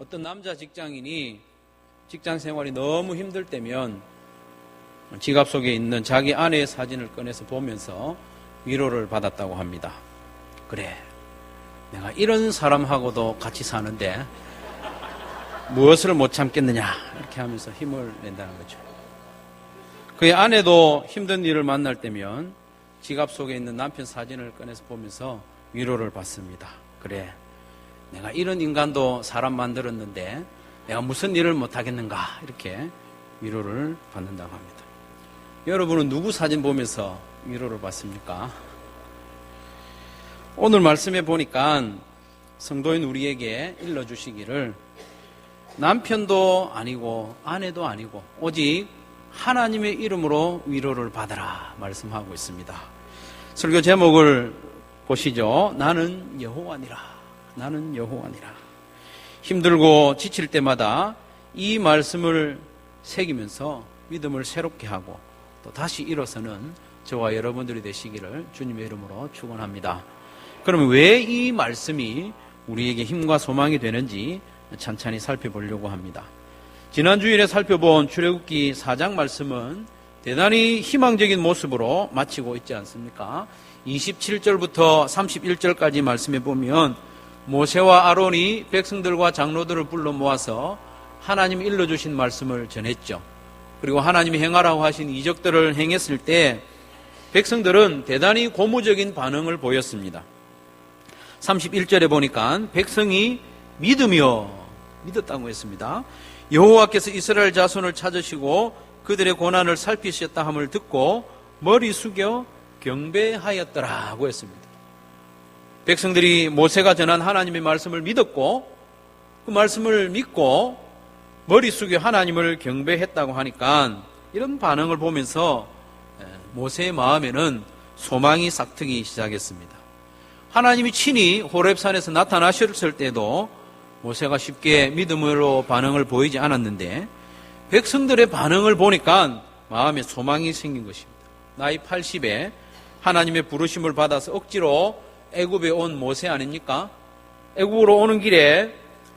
어떤 남자 직장인이 직장 생활이 너무 힘들 때면 지갑 속에 있는 자기 아내의 사진을 꺼내서 보면서 위로를 받았다고 합니다. 그래, 내가 이런 사람하고도 같이 사는데 무엇을 못 참겠느냐, 이렇게 하면서 힘을 낸다는 거죠. 그의 아내도 힘든 일을 만날 때면 지갑 속에 있는 남편 사진을 꺼내서 보면서 위로를 받습니다. 그래, 내가 이런 인간도 사람 만들었는데 내가 무슨 일을 못하겠는가, 이렇게 위로를 받는다고 합니다. 여러분은 누구 사진 보면서 위로를 받습니까? 오늘 말씀에 보니까 성도인 우리에게 일러주시기를 남편도 아니고 아내도 아니고 오직 하나님의 이름으로 위로를 받아라 말씀하고 있습니다. 설교 제목을 보시죠. 나는 여호와니라. 나는 여호와니라. 힘들고 지칠 때마다 이 말씀을 새기면서 믿음을 새롭게 하고 또 다시 일어서는 저와 여러분들이 되시기를 주님의 이름으로 축원합니다. 그러면 왜 이 말씀이 우리에게 힘과 소망이 되는지 찬찬히 살펴보려고 합니다. 지난 주일에 살펴본 출애굽기 4장 말씀은 대단히 희망적인 모습으로 마치고 있지 않습니까? 27절부터 31절까지 말씀해 보면 모세와 아론이 백성들과 장로들을 불러 모아서 하나님이 일러주신 말씀을 전했죠. 그리고 하나님이 행하라고 하신 이적들을 행했을 때 백성들은 대단히 고무적인 반응을 보였습니다. 31절에 보니까 백성이 믿었다고 했습니다. 여호와께서 이스라엘 자손을 찾으시고 그들의 고난을 살피셨다 함을 듣고 머리 숙여 경배하였더라고 했습니다. 백성들이 모세가 전한 하나님의 말씀을 믿었고 그 말씀을 믿고 머리 숙여 하나님을 경배했다고 하니까 이런 반응을 보면서 모세의 마음에는 소망이 싹트기 시작했습니다. 하나님이 친히 호렙산에서 나타나셨을 때도 모세가 쉽게 믿음으로 반응을 보이지 않았는데 백성들의 반응을 보니까 마음에 소망이 생긴 것입니다. 나이 80에 하나님의 부르심을 받아서 억지로 애굽에 온 모세 아닙니까? 애굽으로 오는 길에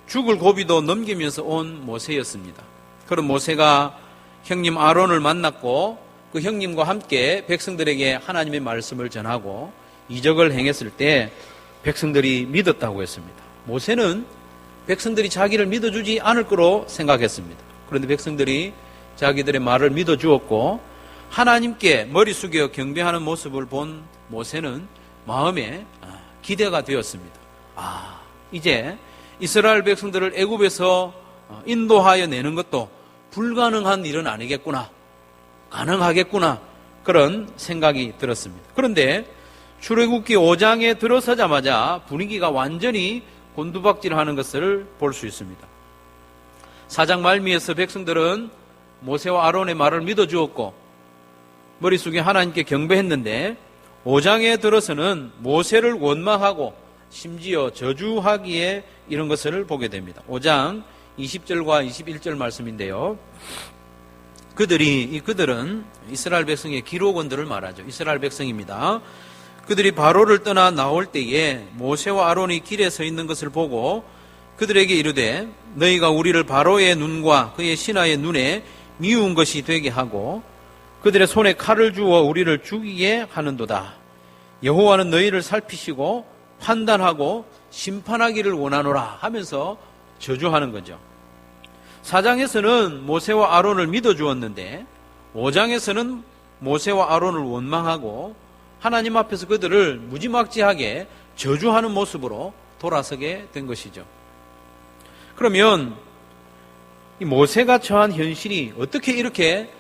죽을 고비도 넘기면서 온 모세였습니다. 그런 모세가 형님 아론을 만났고 그 형님과 함께 백성들에게 하나님의 말씀을 전하고 이적을 행했을 때 백성들이 믿었다고 했습니다. 모세는 백성들이 자기를 믿어주지 않을 거로 생각했습니다. 그런데 백성들이 자기들의 말을 믿어주었고 하나님께 머리 숙여 경배하는 모습을 본 모세는 마음에 기대가 되었습니다. 이제 이스라엘 백성들을 애굽에서 인도하여 내는 것도 불가능한 일은 아니겠구나, 가능하겠구나, 그런 생각이 들었습니다. 그런데 출애굽기 5장에 들어서자마자 분위기가 완전히 곤두박질하는 것을 볼 수 있습니다. 4장 말미에서 백성들은 모세와 아론의 말을 믿어주었고 머리 숙여 하나님께 경배했는데 5장에 들어서는 모세를 원망하고 심지어 저주하기에 이런 것을 보게 됩니다. 5장 20절과 21절 말씀인데요. 그들은 이스라엘 백성의 기록원들을 말하죠. 이스라엘 백성입니다. 그들이 바로를 떠나 나올 때에 모세와 아론이 길에 서 있는 것을 보고 그들에게 이르되 너희가 우리를 바로의 눈과 그의 신하의 눈에 미운 것이 되게 하고 그들의 손에 칼을 주어 우리를 죽이게 하는도다. 여호와는 너희를 살피시고 판단하고 심판하기를 원하노라 하면서 저주하는 거죠. 4장에서는 모세와 아론을 믿어주었는데 5장에서는 모세와 아론을 원망하고 하나님 앞에서 그들을 무지막지하게 저주하는 모습으로 돌아서게 된 것이죠. 그러면 이 모세가 처한 현실이 어떻게 이렇게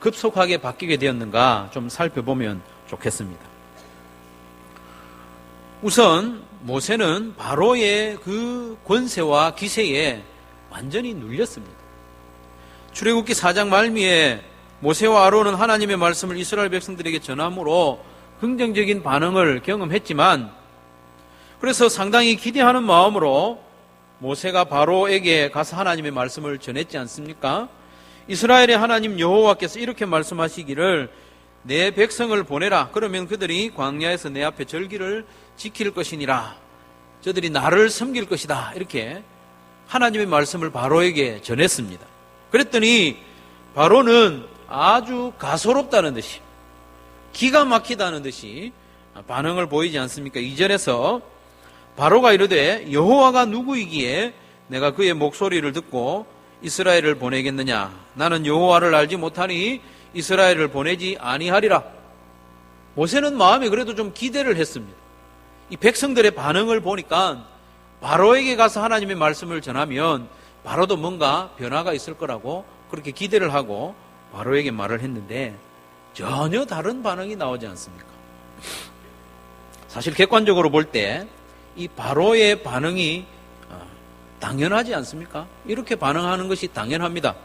급속하게 바뀌게 되었는가 좀 살펴보면 좋겠습니다. 우선 모세는 바로의 그 권세와 기세에 완전히 눌렸습니다. 출애굽기 4장 말미에 모세와 아론은 하나님의 말씀을 이스라엘 백성들에게 전함으로 긍정적인 반응을 경험했지만 그래서 상당히 기대하는 마음으로 모세가 바로에게 가서 하나님의 말씀을 전했지 않습니까? 이스라엘의 하나님 여호와께서 이렇게 말씀하시기를 내 백성을 보내라. 그러면 그들이 광야에서 내 앞에 절기를 지킬 것이니라. 저들이 나를 섬길 것이다. 이렇게 하나님의 말씀을 바로에게 전했습니다. 그랬더니 바로는 아주 가소롭다는 듯이, 기가 막히다는 듯이 반응을 보이지 않습니까? 2절에서 바로가 이르되 여호와가 누구이기에 내가 그의 목소리를 듣고 이스라엘을 보내겠느냐? 나는 여호와를 알지 못하니 이스라엘을 보내지 아니하리라. 모세는 마음에 그래도 좀 기대를 했습니다. 이 백성들의 반응을 보니까 바로에게 가서 하나님의 말씀을 전하면 바로도 뭔가 변화가 있을 거라고 그렇게 기대를 하고 바로에게 말을 했는데 전혀 다른 반응이 나오지 않습니까? 사실 객관적으로 볼 때 이 바로의 반응이 당연하지 않습니까? 이렇게 반응하는 것이 당연합니다.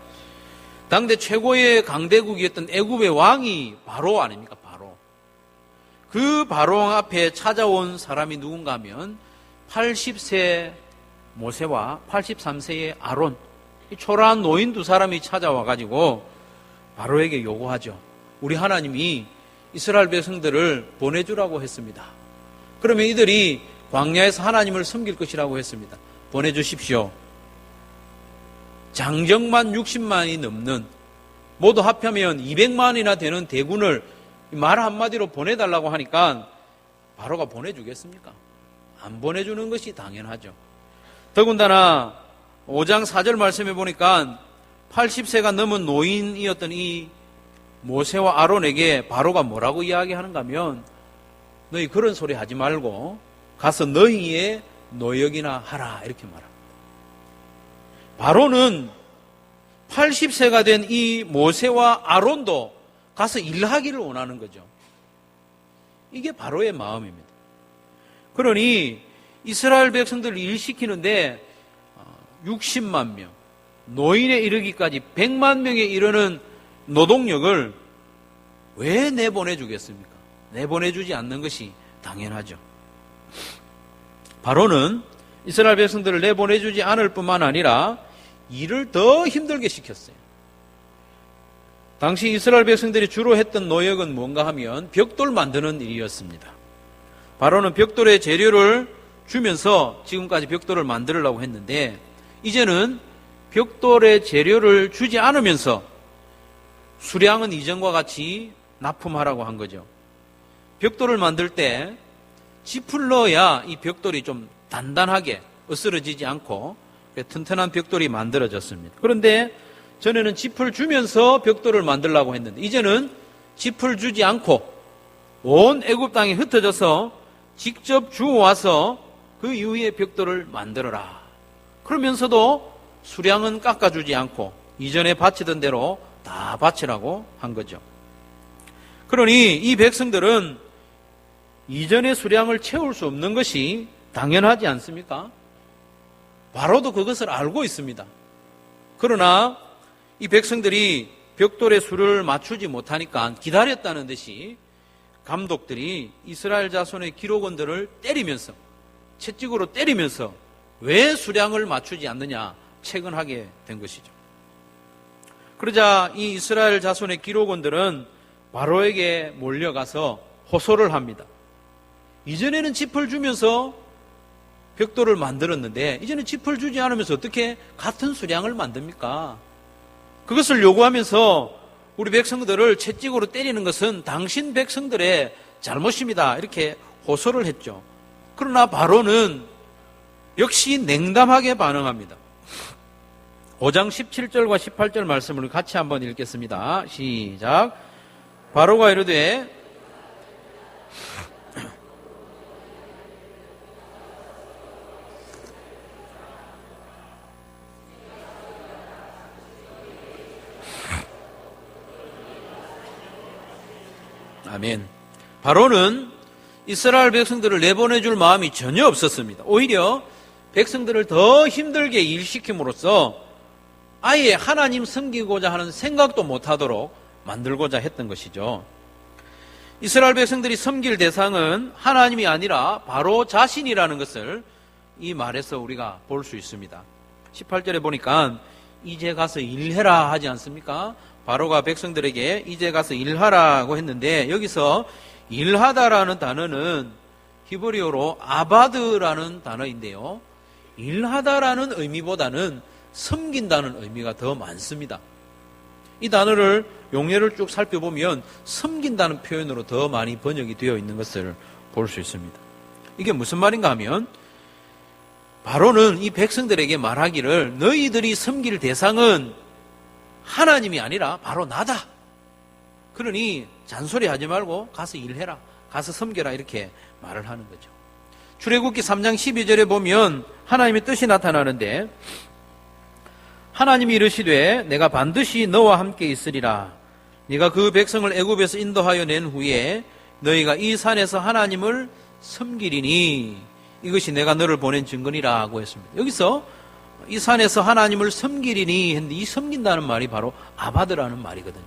당대 최고의 강대국이었던 애굽의 왕이 바로 아닙니까? 바로. 그 바로 왕 앞에 찾아온 사람이 누군가 하면 80세 모세와 83세의 아론, 이 초라한 노인 두 사람이 찾아와 가지고 바로에게 요구하죠. 우리 하나님이 이스라엘 백성들을 보내주라고 했습니다. 그러면 이들이 광야에서 하나님을 섬길 것이라고 했습니다. 보내주십시오. 장정만 60만이 넘는, 모두 합하면 200만이나 되는 대군을 말 한마디로 보내달라고 하니까 바로가 보내주겠습니까? 안 보내주는 것이 당연하죠. 더군다나 5장 4절 말씀해 보니까 80세가 넘은 노인이었던 이 모세와 아론에게 바로가 뭐라고 이야기하는가 하면 너희 그런 소리 하지 말고 가서 너희의 노역이나 하라, 이렇게 말합니다. 바로는 80세가 된 이 모세와 아론도 가서 일하기를 원하는 거죠. 이게 바로의 마음입니다. 그러니 이스라엘 백성들을 일시키는데 60만 명, 노인에 이르기까지 100만 명에 이르는 노동력을 왜 내보내주겠습니까? 내보내주지 않는 것이 당연하죠. 바로는 이스라엘 백성들을 내보내주지 않을 뿐만 아니라 일을 더 힘들게 시켰어요. 당시 이스라엘 백성들이 주로 했던 노역은 뭔가 하면 벽돌 만드는 일이었습니다. 바로는 벽돌의 재료를 주면서 지금까지 벽돌을 만들려고 했는데 이제는 벽돌의 재료를 주지 않으면서 수량은 이전과 같이 납품하라고 한 거죠. 벽돌을 만들 때 짚을 넣어야 이 벽돌이 좀 단단하게 으스러지지 않고 튼튼한 벽돌이 만들어졌습니다. 그런데 전에는 짚을 주면서 벽돌을 만들려고 했는데 이제는 짚을 주지 않고 온 애굽 땅에 흩어져서 직접 주워와서 그 이후에 벽돌을 만들어라. 그러면서도 수량은 깎아주지 않고 이전에 바치던 대로 다 바치라고 한 거죠. 그러니 이 백성들은 이전의 수량을 채울 수 없는 것이 당연하지 않습니까? 바로도 그것을 알고 있습니다. 그러나 이 백성들이 벽돌의 수를 맞추지 못하니까 기다렸다는 듯이 감독들이 이스라엘 자손의 기록원들을 때리면서, 채찍으로 때리면서 왜 수량을 맞추지 않느냐 채근하게 된 것이죠. 그러자 이 이스라엘 자손의 기록원들은 바로에게 몰려가서 호소를 합니다. 이전에는 짚을 주면서 벽돌을 만들었는데 이제는 짚을 주지 않으면서 어떻게 같은 수량을 만듭니까? 그것을 요구하면서 우리 백성들을 채찍으로 때리는 것은 당신 백성들의 잘못입니다. 이렇게 호소를 했죠. 그러나 바로는 역시 냉담하게 반응합니다. 5장 17절과 18절 말씀을 같이 한번 읽겠습니다. 시작. 바로가 이르되 아멘. 바로는 이스라엘 백성들을 내보내줄 마음이 전혀 없었습니다. 오히려 백성들을 더 힘들게 일시킴으로써 아예 하나님 섬기고자 하는 생각도 못하도록 만들고자 했던 것이죠. 이스라엘 백성들이 섬길 대상은 하나님이 아니라 바로 자신이라는 것을 이 말에서 우리가 볼 수 있습니다. 18절에 보니까 이제 가서 일해라 하지 않습니까? 바로가 백성들에게 이제 가서 일하라고 했는데 여기서 일하다라는 단어는 히브리어로 아바드라는 단어인데요. 일하다라는 의미보다는 섬긴다는 의미가 더 많습니다. 이 단어를 용례를 쭉 살펴보면 섬긴다는 표현으로 더 많이 번역이 되어 있는 것을 볼 수 있습니다. 이게 무슨 말인가 하면 바로는 이 백성들에게 말하기를 너희들이 섬길 대상은 하나님이 아니라 바로 나다. 그러니 잔소리하지 말고 가서 일해라. 가서 섬겨라. 이렇게 말을 하는 거죠. 출애굽기 3장 12절에 보면 하나님의 뜻이 나타나는데 하나님이 이르시되 내가 반드시 너와 함께 있으리라. 네가 그 백성을 애굽에서 인도하여 낸 후에 너희가 이 산에서 하나님을 섬기리니 이것이 내가 너를 보낸 증거니라고 했습니다. 여기서 이 산에서 하나님을 섬기리니 했는데 이 섬긴다는 말이 바로 아바드라는 말이거든요.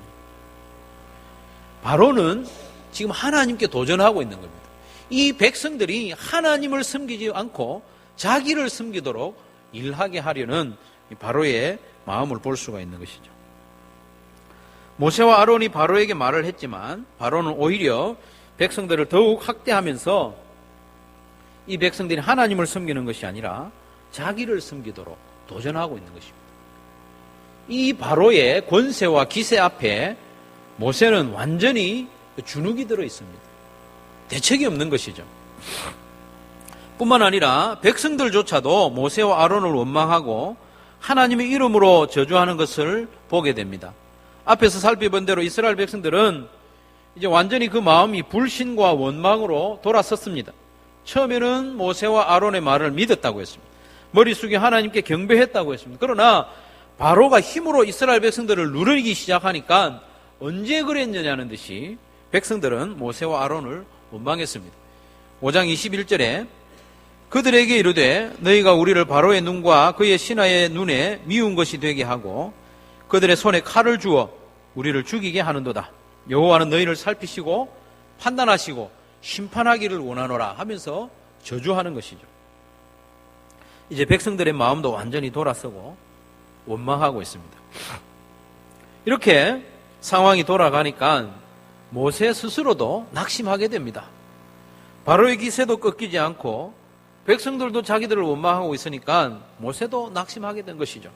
바로는 지금 하나님께 도전하고 있는 겁니다. 이 백성들이 하나님을 섬기지 않고 자기를 섬기도록 일하게 하려는 바로의 마음을 볼 수가 있는 것이죠. 모세와 아론이 바로에게 말을 했지만 바로는 오히려 백성들을 더욱 학대하면서 이 백성들이 하나님을 섬기는 것이 아니라 자기를 섬기도록 도전하고 있는 것입니다. 이 바로의 권세와 기세 앞에 모세는 완전히 주눅이 들어 있습니다. 대책이 없는 것이죠. 뿐만 아니라 백성들조차도 모세와 아론을 원망하고 하나님의 이름으로 저주하는 것을 보게 됩니다. 앞에서 살펴본 대로 이스라엘 백성들은 이제 완전히 그 마음이 불신과 원망으로 돌아섰습니다. 처음에는 모세와 아론의 말을 믿었다고 했습니다. 머리 숙여 하나님께 경배했다고 했습니다. 그러나 바로가 힘으로 이스라엘 백성들을 누르기 시작하니까 언제 그랬느냐는 듯이 백성들은 모세와 아론을 원망했습니다. 5장 21절에 그들에게 이르되 너희가 우리를 바로의 눈과 그의 신하의 눈에 미운 것이 되게 하고 그들의 손에 칼을 주어 우리를 죽이게 하는도다. 여호와는 너희를 살피시고 판단하시고 심판하기를 원하노라 하면서 저주하는 것이죠. 이제 백성들의 마음도 완전히 돌아서고 원망하고 있습니다. 이렇게 상황이 돌아가니까 모세 스스로도 낙심하게 됩니다. 바로의 기세도 꺾이지 않고 백성들도 자기들을 원망하고 있으니까 모세도 낙심하게 된 것이죠.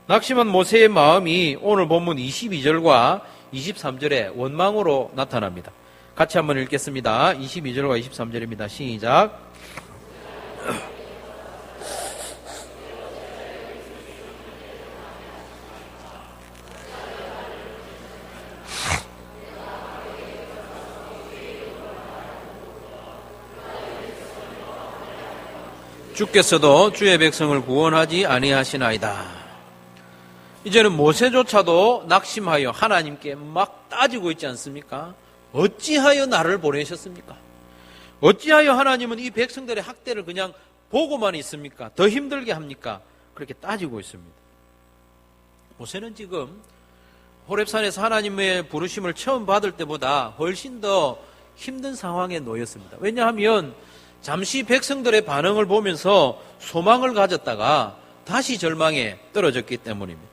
낙심한 모세의 마음이 오늘 본문 22절과 23절에 원망으로 나타납니다. 같이 한번 읽겠습니다. 22절과 23절입니다. 시작. 주께서도 주의 백성을 구원하지 아니하시나이다. 이제는 모세조차도 낙심하여 하나님께 막 따지고 있지 않습니까? 어찌하여 나를 보내셨습니까? 어찌하여 하나님은 이 백성들의 학대를 그냥 보고만 있습니까? 더 힘들게 합니까? 그렇게 따지고 있습니다. 모세는 지금 호렙산에서 하나님의 부르심을 처음 받을 때보다 훨씬 더 힘든 상황에 놓였습니다. 왜냐하면 잠시 백성들의 반응을 보면서 소망을 가졌다가 다시 절망에 떨어졌기 때문입니다.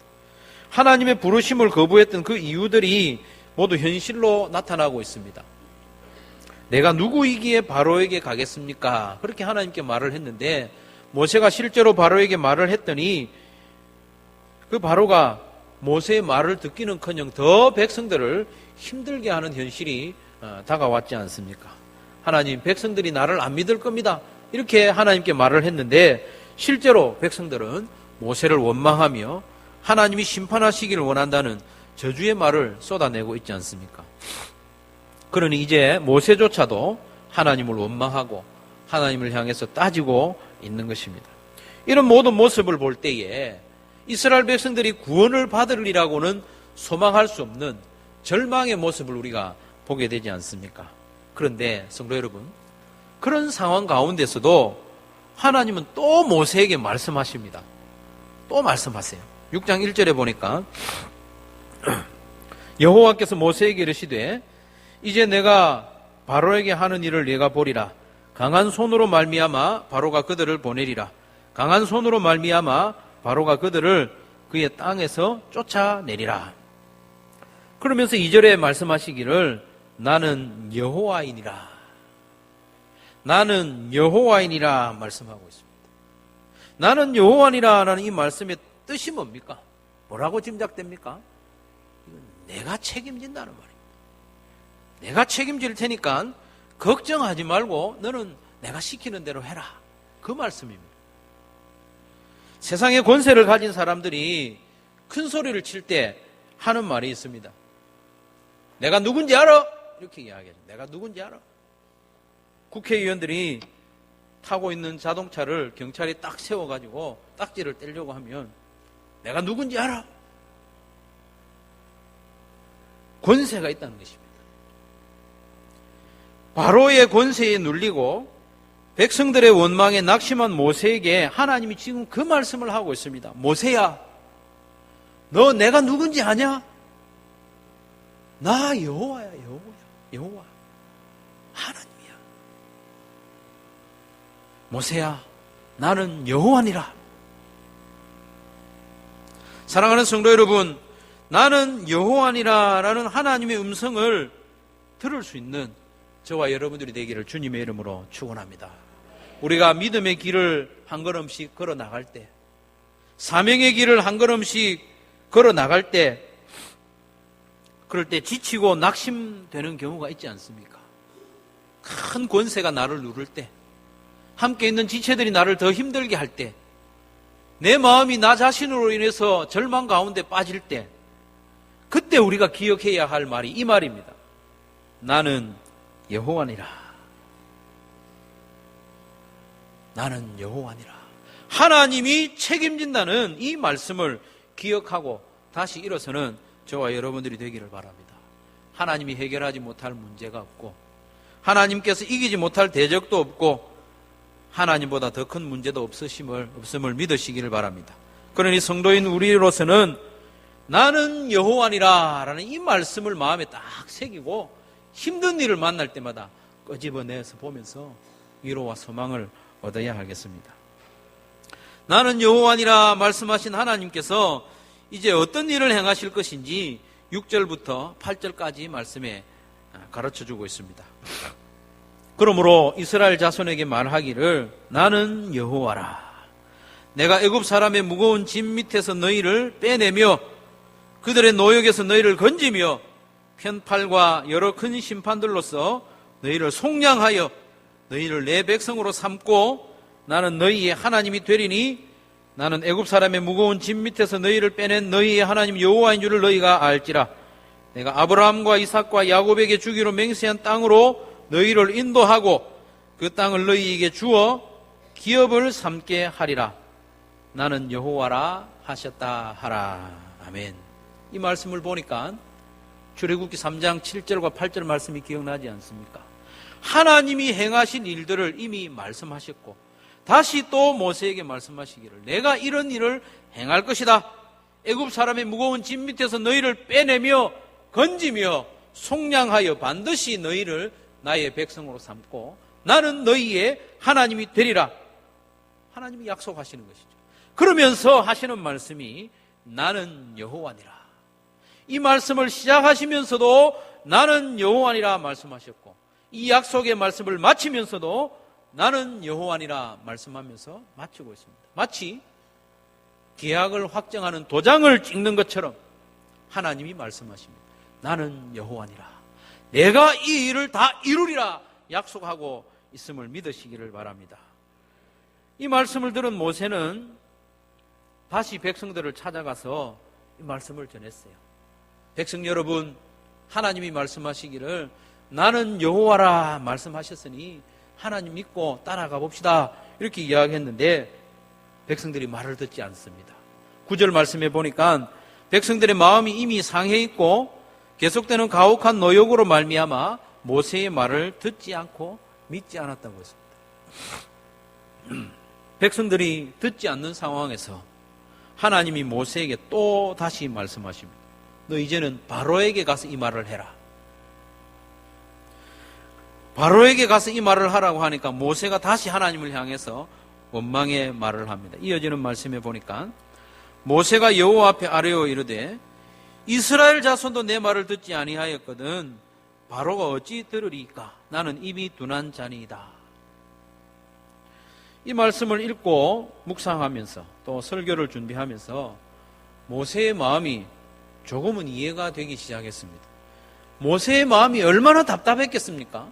하나님의 부르심을 거부했던 그 이유들이 모두 현실로 나타나고 있습니다. 내가 누구이기에 바로에게 가겠습니까? 그렇게 하나님께 말을 했는데 모세가 실제로 바로에게 말을 했더니 그 바로가 모세의 말을 듣기는커녕 더 백성들을 힘들게 하는 현실이 다가왔지 않습니까? 하나님, 백성들이 나를 안 믿을 겁니다. 이렇게 하나님께 말을 했는데 실제로 백성들은 모세를 원망하며 하나님이 심판하시기를 원한다는 저주의 말을 쏟아내고 있지 않습니까? 그러니 이제 모세조차도 하나님을 원망하고 하나님을 향해서 따지고 있는 것입니다. 이런 모든 모습을 볼 때에 이스라엘 백성들이 구원을 받으리라고는 소망할 수 없는 절망의 모습을 우리가 보게 되지 않습니까? 그런데 성도 여러분, 그런 상황 가운데서도 하나님은 또 모세에게 말씀하십니다. 또 말씀하세요. 6장 1절에 보니까 여호와께서 모세에게 이르시되 이제 내가 바로에게 하는 일을 네가 보리라. 강한 손으로 말미암아 바로가 그들을 보내리라. 강한 손으로 말미암아 바로가 그들을 그의 땅에서 쫓아내리라. 그러면서 2절에 말씀하시기를 나는 여호와이니라. 나는 여호와이니라 말씀하고 있습니다. 나는 여호와니라라는 이 말씀의 뜻이 뭡니까? 뭐라고 짐작됩니까? 이건 내가 책임진다는 말입니다. 내가 책임질 테니까 걱정하지 말고 너는 내가 시키는 대로 해라. 그 말씀입니다. 세상의 권세를 가진 사람들이 큰 소리를 칠 때 하는 말이 있습니다. 내가 누군지 알아? 이렇게 이야기해요. 내가 누군지 알아? 국회의원들이 타고 있는 자동차를 경찰이 딱 세워가지고 딱지를 떼려고 하면 내가 누군지 알아? 권세가 있다는 것입니다. 바로의 권세에 눌리고 백성들의 원망에 낙심한 모세에게 하나님이 지금 그 말씀을 하고 있습니다. 모세야, 너 내가 누군지 아냐? 나 여호와야, 여호와. 하나님이야. 모세야, 나는 여호와니라. 사랑하는 성도 여러분, 나는 여호와니라라는 하나님의 음성을 들을 수 있는 저와 여러분들이 되기를 주님의 이름으로 축원합니다. 우리가 믿음의 길을 한 걸음씩 걸어 나갈 때, 사명의 길을 한 걸음씩 걸어 나갈 때, 그럴 때 지치고 낙심되는 경우가 있지 않습니까? 큰 권세가 나를 누를 때, 함께 있는 지체들이 나를 더 힘들게 할 때, 내 마음이 나 자신으로 인해서 절망 가운데 빠질 때, 그때 우리가 기억해야 할 말이 이 말입니다. 나는 여호와니라. 나는 여호와니라. 하나님이 책임진다는 이 말씀을 기억하고 다시 일어서는 저와 여러분들이 되기를 바랍니다. 하나님이 해결하지 못할 문제가 없고, 하나님께서 이기지 못할 대적도 없고, 하나님보다 더 큰 문제도 없음을 믿으시기를 바랍니다. 그러니 성도인 우리로서는 나는 여호와니라 라는 이 말씀을 마음에 딱 새기고 힘든 일을 만날 때마다 끄집어내서 보면서 위로와 소망을 얻어야 하겠습니다. 나는 여호와니라 말씀하신 하나님께서 이제 어떤 일을 행하실 것인지 6절부터 8절까지 말씀에 가르쳐주고 있습니다. 그러므로 이스라엘 자손에게 말하기를 나는 여호와라. 내가 애굽 사람의 무거운 짐 밑에서 너희를 빼내며 그들의 노역에서 너희를 건지며 편팔과 여러 큰 심판들로서 너희를 속량하여 너희를 내 백성으로 삼고 나는 너희의 하나님이 되리니 나는 애굽 사람의 무거운 짐 밑에서 너희를 빼낸 너희의 하나님 여호와인 줄을 너희가 알지라. 내가 아브라함과 이삭과 야곱에게 주기로 맹세한 땅으로 너희를 인도하고 그 땅을 너희에게 주어 기업을 삼게 하리라. 나는 여호와라 하셨다 하라. 아멘. 이 말씀을 보니까 출애굽기 3장 7절과 8절 말씀이 기억나지 않습니까? 하나님이 행하신 일들을 이미 말씀하셨고 다시 또 모세에게 말씀하시기를 내가 이런 일을 행할 것이다. 애굽 사람의 무거운 짐 밑에서 너희를 빼내며 건지며 속량하여 반드시 너희를 나의 백성으로 삼고 나는 너희의 하나님이 되리라. 하나님이 약속하시는 것이죠. 그러면서 하시는 말씀이 나는 여호와니라. 이 말씀을 시작하시면서도 나는 여호와니라 말씀하셨고 이 약속의 말씀을 마치면서도 나는 여호와니라 말씀하면서 마치고 있습니다. 마치 계약을 확정하는 도장을 찍는 것처럼 하나님이 말씀하십니다. 나는 여호와니라. 내가 이 일을 다 이루리라 약속하고 있음을 믿으시기를 바랍니다. 이 말씀을 들은 모세는 다시 백성들을 찾아가서 이 말씀을 전했어요. 백성 여러분, 하나님이 말씀하시기를 나는 여호와라 말씀하셨으니 하나님 믿고 따라가 봅시다 이렇게 이야기했는데 백성들이 말을 듣지 않습니다. 9절 말씀해 보니까 백성들의 마음이 이미 상해 있고 계속되는 가혹한 노역으로 말미암아 모세의 말을 듣지 않고 믿지 않았다고 했습니다. 백성들이 듣지 않는 상황에서 하나님이 모세에게 또 다시 말씀하십니다. 너 이제는 바로에게 가서 이 말을 해라. 바로에게 가서 이 말을 하라고 하니까 모세가 다시 하나님을 향해서 원망의 말을 합니다. 이어지는 말씀에 보니까 모세가 여호와 앞에 아뢰어 이르되 이스라엘 자손도 내 말을 듣지 아니하였거든 바로가 어찌 들으리까? 나는 입이 둔한 자니이다. 이 말씀을 읽고 묵상하면서 또 설교를 준비하면서 모세의 마음이 조금은 이해가 되기 시작했습니다. 모세의 마음이 얼마나 답답했겠습니까?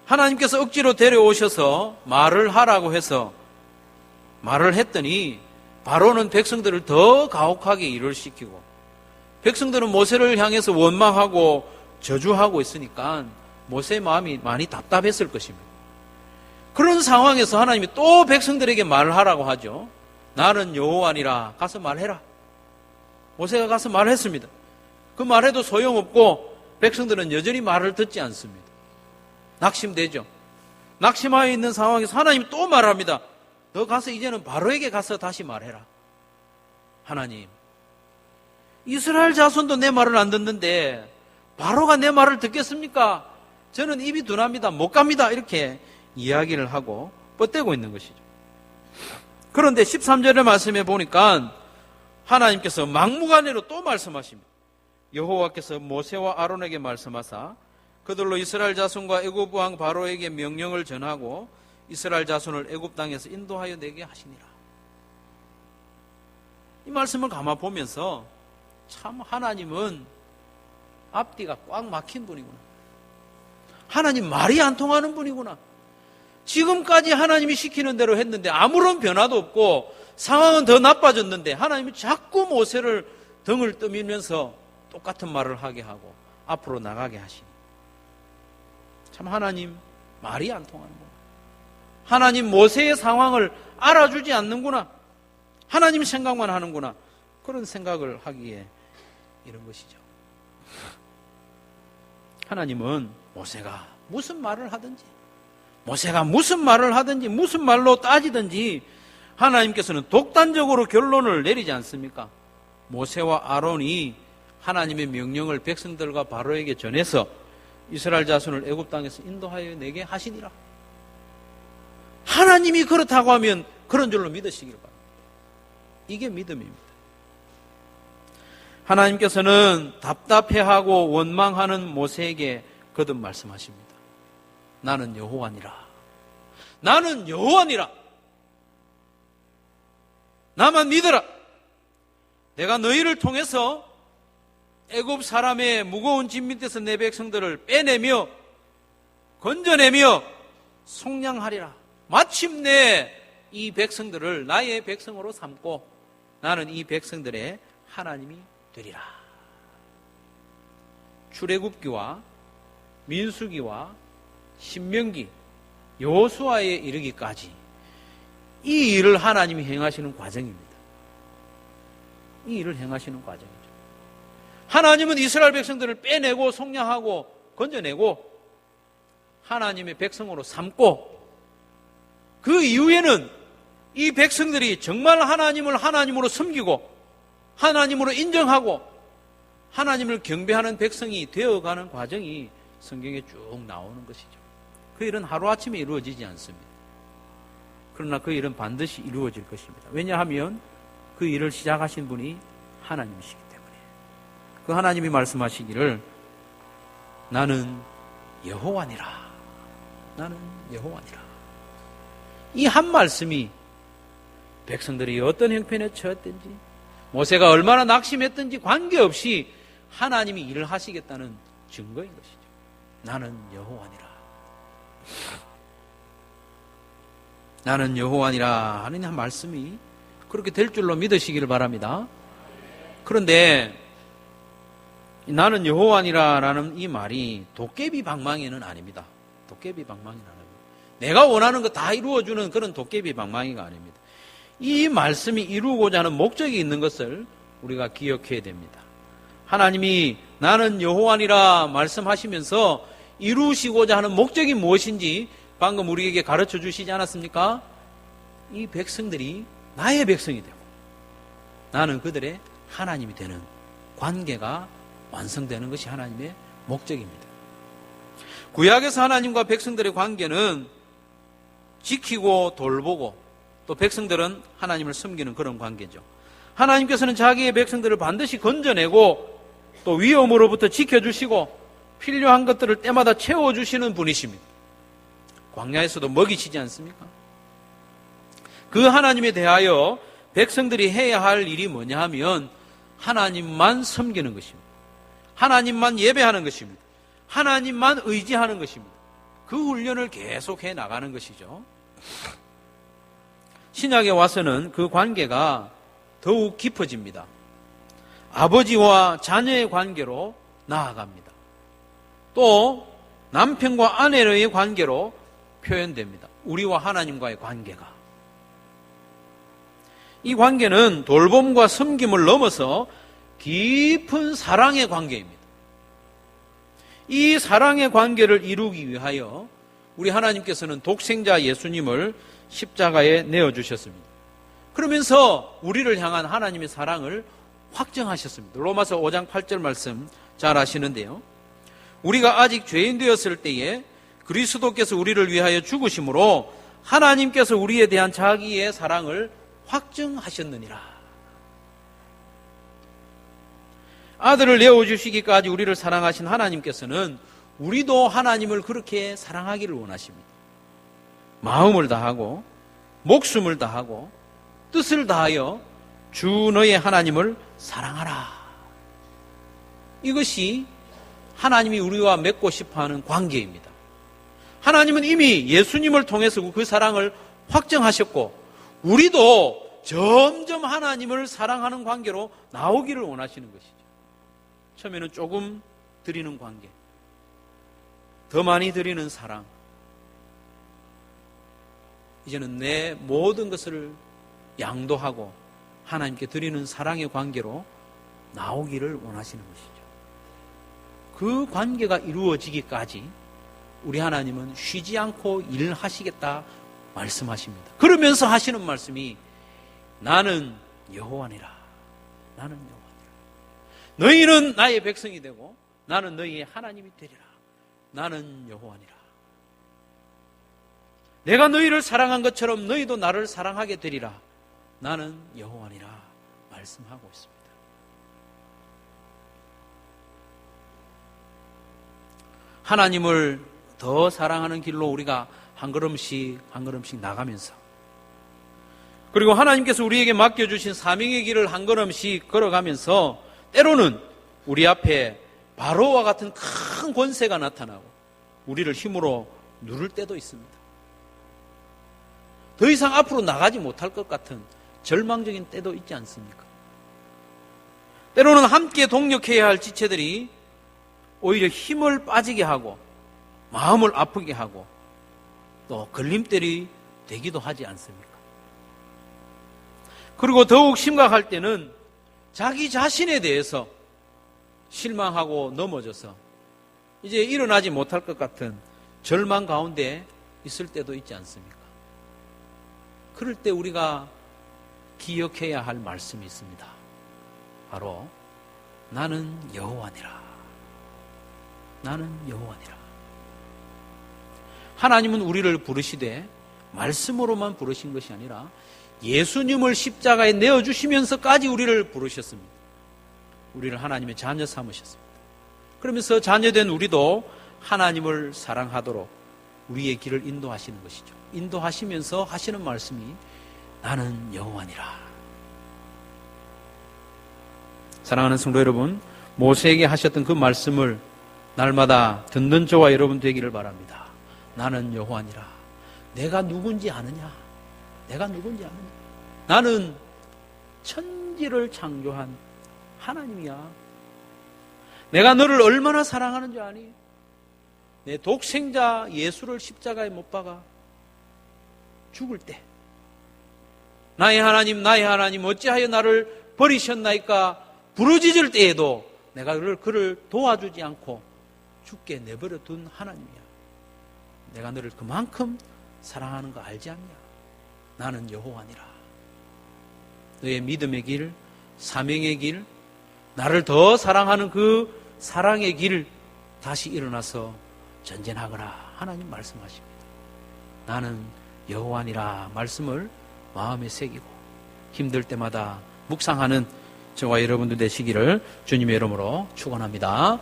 하나님께서 억지로 데려오셔서 말을 하라고 해서 말을 했더니 바로는 백성들을 더 가혹하게 일을 시키고 백성들은 모세를 향해서 원망하고 저주하고 있으니까 모세의 마음이 많이 답답했을 것입니다. 그런 상황에서 하나님이 또 백성들에게 말을 하라고 하죠. 나는 여호와니라, 가서 말해라. 모세가 가서 말했습니다. 그 말해도 소용없고 백성들은 여전히 말을 듣지 않습니다. 낙심되죠. 낙심하여 있는 상황에서 하나님이 또 말합니다. 너 가서 이제는 바로에게 가서 다시 말해라. 하나님, 이스라엘 자손도 내 말을 안 듣는데 바로가 내 말을 듣겠습니까? 저는 입이 둔합니다. 못 갑니다. 이렇게 이야기를 하고 뻗대고 있는 것이죠. 그런데 13절의 말씀에 보니까 하나님께서 막무가내로 또 말씀하십니다. 여호와께서 모세와 아론에게 말씀하사 그들로 이스라엘 자손과 애굽 왕 바로에게 명령을 전하고 이스라엘 자손을 애굽 땅에서 인도하여 내게 하시니라. 이 말씀을 가만 보면서 참 하나님은 앞뒤가 꽉 막힌 분이구나. 하나님 말이 안 통하는 분이구나. 지금까지 하나님이 시키는 대로 했는데 아무런 변화도 없고 상황은 더 나빠졌는데 하나님이 자꾸 모세를 등을 떠밀면서 똑같은 말을 하게 하고 앞으로 나가게 하시니 참 하나님 말이 안 통하는구나. 하나님 모세의 상황을 알아주지 않는구나. 하나님 생각만 하는구나. 그런 생각을 하기에 이런 것이죠. 하나님은 모세가 무슨 말을 하든지 무슨 말로 따지든지 하나님께서는 독단적으로 결론을 내리지 않습니까? 모세와 아론이 하나님의 명령을 백성들과 바로에게 전해서 이스라엘 자손을 애굽 땅에서 인도하여 내게 하시니라. 하나님이 그렇다고 하면 그런 줄로 믿으시길 바랍니다. 이게 믿음입니다. 하나님께서는 답답해하고 원망하는 모세에게 거듭 말씀하십니다. 나는 여호와니라. 나는 여호와니라. 나만 믿어라. 내가 너희를 통해서 애굽 사람의 무거운 짐 밑에서 내 백성들을 빼내며 건져내며 속량하리라. 마침내 이 백성들을 나의 백성으로 삼고 나는 이 백성들의 하나님이 되리라. 출애굽기와 민수기와 신명기, 여호수아에 이르기까지 이 일을 하나님이 행하시는 과정입니다. 이 일을 행하시는 과정이죠. 하나님은 이스라엘 백성들을 빼내고 속량하고 건져내고 하나님의 백성으로 삼고 그 이후에는 이 백성들이 정말 하나님을 하나님으로 섬기고 하나님으로 인정하고 하나님을 경배하는 백성이 되어가는 과정이 성경에 쭉 나오는 것이죠. 그 일은 하루아침에 이루어지지 않습니다. 그러나 그 일은 반드시 이루어질 것입니다. 왜냐하면 그 일을 시작하신 분이 하나님이시기 때문에. 그 하나님이 말씀하시기를 나는 여호와니라. 나는 여호와니라. 이 한 말씀이 백성들이 어떤 형편에 처했든지 모세가 얼마나 낙심했든지 관계없이 하나님이 일을 하시겠다는 증거인 것이죠. 나는 여호와니라. 나는 여호와니라 하는 한 말씀이 그렇게 될 줄로 믿으시기를 바랍니다. 그런데 나는 여호와니라라는 이 말이 도깨비 방망이는 아닙니다. 도깨비 방망이는 아닙니다. 내가 원하는 거 다 이루어주는 그런 도깨비 방망이가 아닙니다. 이 말씀이 이루고자 하는 목적이 있는 것을 우리가 기억해야 됩니다. 하나님이 나는 여호와니라 말씀하시면서 이루시고자 하는 목적이 무엇인지 방금 우리에게 가르쳐 주시지 않았습니까? 이 백성들이 나의 백성이 되고 나는 그들의 하나님이 되는 관계가 완성되는 것이 하나님의 목적입니다. 구약에서 하나님과 백성들의 관계는 지키고 돌보고 또 백성들은 하나님을 섬기는 그런 관계죠. 하나님께서는 자기의 백성들을 반드시 건져내고 또 위험으로부터 지켜주시고 필요한 것들을 때마다 채워주시는 분이십니다. 광야에서도 먹이시지 않습니까? 그 하나님에 대하여 백성들이 해야 할 일이 뭐냐 하면 하나님만 섬기는 것입니다. 하나님만 예배하는 것입니다. 하나님만 의지하는 것입니다. 그 훈련을 계속해 나가는 것이죠. 신약에 와서는 그 관계가 더욱 깊어집니다. 아버지와 자녀의 관계로 나아갑니다. 또 남편과 아내의 관계로 표현됩니다. 우리와 하나님과의 관계가. 이 관계는 돌봄과 섬김을 넘어서 깊은 사랑의 관계입니다. 이 사랑의 관계를 이루기 위하여 우리 하나님께서는 독생자 예수님을 십자가에 내어주셨습니다. 그러면서 우리를 향한 하나님의 사랑을 확정하셨습니다. 로마서 5장 8절 말씀 잘 아시는데요. 우리가 아직 죄인 되었을 때에 그리스도께서 우리를 위하여 죽으심으로 하나님께서 우리에 대한 자기의 사랑을 확증하셨느니라. 아들을 내어주시기까지 우리를 사랑하신 하나님께서는 우리도 하나님을 그렇게 사랑하기를 원하십니다. 마음을 다하고 목숨을 다하고 뜻을 다하여 주 너의 하나님을 사랑하라. 이것이 하나님이 우리와 맺고 싶어하는 관계입니다. 하나님은 이미 예수님을 통해서 그 사랑을 확정하셨고 우리도 점점 하나님을 사랑하는 관계로 나오기를 원하시는 것이죠. 처음에는 조금 드리는 관계, 더 많이 드리는 사랑, 이제는 내 모든 것을 양도하고 하나님께 드리는 사랑의 관계로 나오기를 원하시는 것이죠. 그 관계가 이루어지기까지 우리 하나님은 쉬지 않고 일하시겠다 말씀하십니다. 그러면서 하시는 말씀이 나는 여호와니라. 나는 여호와니라. 너희는 나의 백성이 되고 나는 너희의 하나님이 되리라. 나는 여호와니라. 내가 너희를 사랑한 것처럼 너희도 나를 사랑하게 되리라. 나는 여호와니라 말씀하고 있습니다. 하나님을 더 사랑하는 길로 우리가 한 걸음씩 한 걸음씩 나가면서, 그리고 하나님께서 우리에게 맡겨주신 사명의 길을 한 걸음씩 걸어가면서 때로는 우리 앞에 바로와 같은 큰 권세가 나타나고 우리를 힘으로 누를 때도 있습니다. 더 이상 앞으로 나가지 못할 것 같은 절망적인 때도 있지 않습니까? 때로는 함께 동력해야 할 지체들이 오히려 힘을 빠지게 하고 마음을 아프게 하고 또 걸림돌이 되기도 하지 않습니까? 그리고 더욱 심각할 때는 자기 자신에 대해서 실망하고 넘어져서 이제 일어나지 못할 것 같은 절망 가운데 있을 때도 있지 않습니까? 그럴 때 우리가 기억해야 할 말씀이 있습니다. 바로 나는 여호와니라. 나는 여호와니라. 하나님은 우리를 부르시되 말씀으로만 부르신 것이 아니라 예수님을 십자가에 내어주시면서까지 우리를 부르셨습니다. 우리를 하나님의 자녀 삼으셨습니다. 그러면서 자녀된 우리도 하나님을 사랑하도록 우리의 길을 인도하시는 것이죠. 인도하시면서 하시는 말씀이 나는 여호와니라. 사랑하는 성도 여러분, 모세에게 하셨던 그 말씀을 날마다 듣는 저와 여러분 되기를 바랍니다. 나는 여호와니라. 내가 누군지 아느냐? 내가 누군지 아느냐? 나는 천지를 창조한 하나님이야. 내가 너를 얼마나 사랑하는 줄 아니? 내 독생자 예수를 십자가에 못 박아 죽을 때 나의 하나님 어찌하여 나를 버리셨나이까 부르짖을 때에도 내가 그를 도와주지 않고 죽게 내버려 둔 하나님이야. 내가 너를 그만큼 사랑하는 거 알지 않냐? 나는 여호와니라. 너의 믿음의 길, 사명의 길, 나를 더 사랑하는 그 사랑의 길 다시 일어나서 전진하거라. 하나님 말씀하십니다. 나는 여호와니라 말씀을 마음에 새기고 힘들 때마다 묵상하는 저와 여러분들 되시기를 주님의 이름으로 축원합니다.